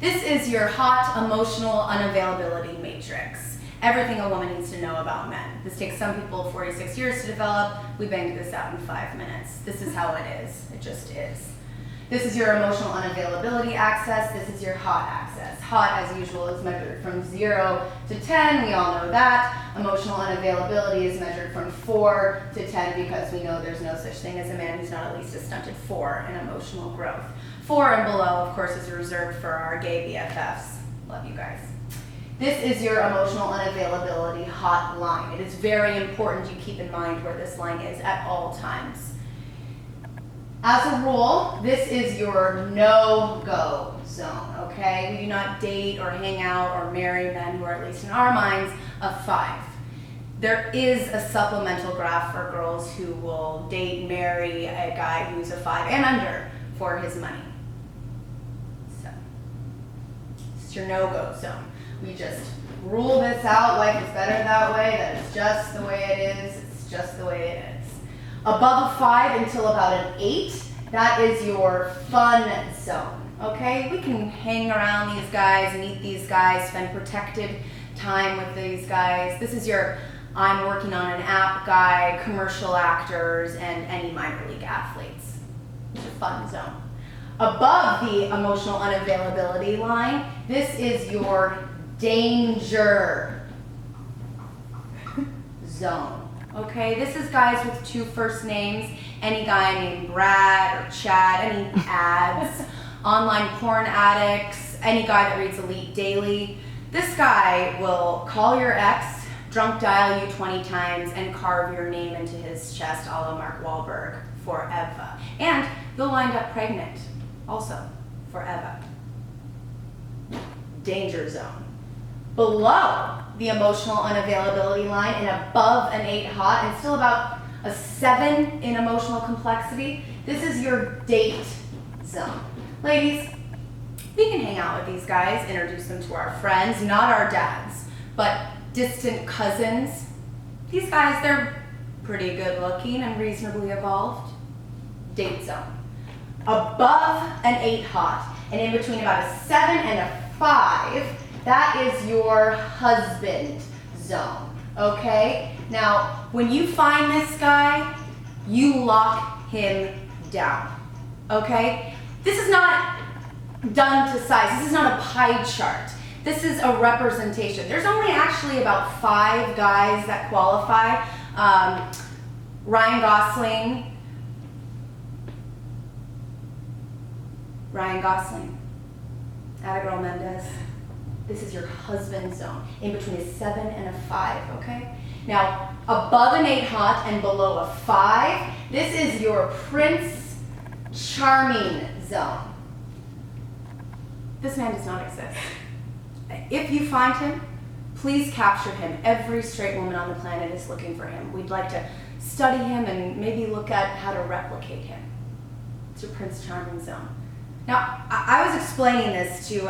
This is your hot emotional unavailability matrix. Everything a woman needs to know about men. This takes some people 46 years to develop. We banged this out in 5 minutes. This is how it is. It just is. This is your emotional unavailability axis. This is your hot axis. Hot, as usual, is measured from 0 to 10. We all know that. Emotional unavailability is measured from 4 to 10 because we know there's no such thing as a man who's not at least a stunted 4 in emotional growth. 4 and below, of course, is reserved for our gay BFFs. Love you guys. This is your emotional unavailability hot line. It is very important you keep in mind where this line is at all times. As a rule, this is your no-go zone, okay? We do not date or hang out or marry men who are, at least in our minds, a 5. There is a supplemental graph for girls who will date, marry a guy who's a 5 and under for his money. So, it's your no-go zone. We just rule this out. Life is better that way. That is just the way it is. It's just the way it is. Above a 5 until about an 8, that is your fun zone, okay? We can hang around these guys, meet these guys, spend protected time with these guys. This is your I'm working on an app guy, commercial actors, and any minor league athletes. It's your fun zone. Above the emotional unavailability line, this is your danger zone. Okay, this is guys with 2 first names, any guy named Brad or Chad, any ads, online porn addicts, any guy that reads Elite Daily. This guy will call your ex, drunk dial you 20 times, and carve your name into his chest a la Mark Wahlberg forever. And you'll wind up pregnant, also, forever. Danger zone. Below the emotional unavailability line and above an 8 hot and still about a 7 in emotional complexity, this is your date zone. Ladies, we can hang out with these guys, introduce them to our friends, not our dads, but distant cousins. These guys, they're pretty good looking and reasonably evolved. Date zone. Above an 8 hot and in between about a 7 and a 5, that is your husband zone, okay? Now, when you find this guy, you lock him down, okay? This is not done to size. This is not a pie chart. This is a representation. There's only actually about 5 guys that qualify. Ryan Gosling, Abigail Mendez. This is your husband zone, in between a 7 and a 5, okay? Now, above an 8 hot and below a 5, this is your Prince Charming zone. This man does not exist. If you find him, please capture him. Every straight woman on the planet is looking for him. We'd like to study him and maybe look at how to replicate him. It's your Prince Charming zone. Now, I was explaining this to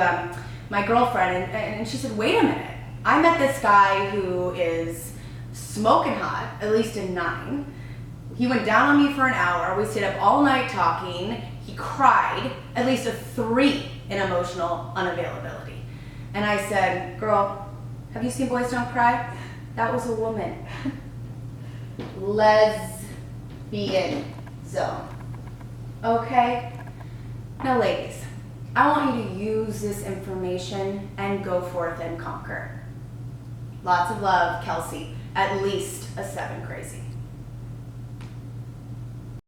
my girlfriend, and she said, wait a minute. I met this guy who is smoking hot, at least in 9. He went down on me for an hour. We stayed up all night talking. He cried, at least a 3 in emotional unavailability. And I said, girl, have you seen Boys Don't Cry? That was a woman. Lesbian zone. Okay? Now, ladies, I want you to use this information and go forth and conquer. Lots of love, Kelsey. At least a 7 crazy.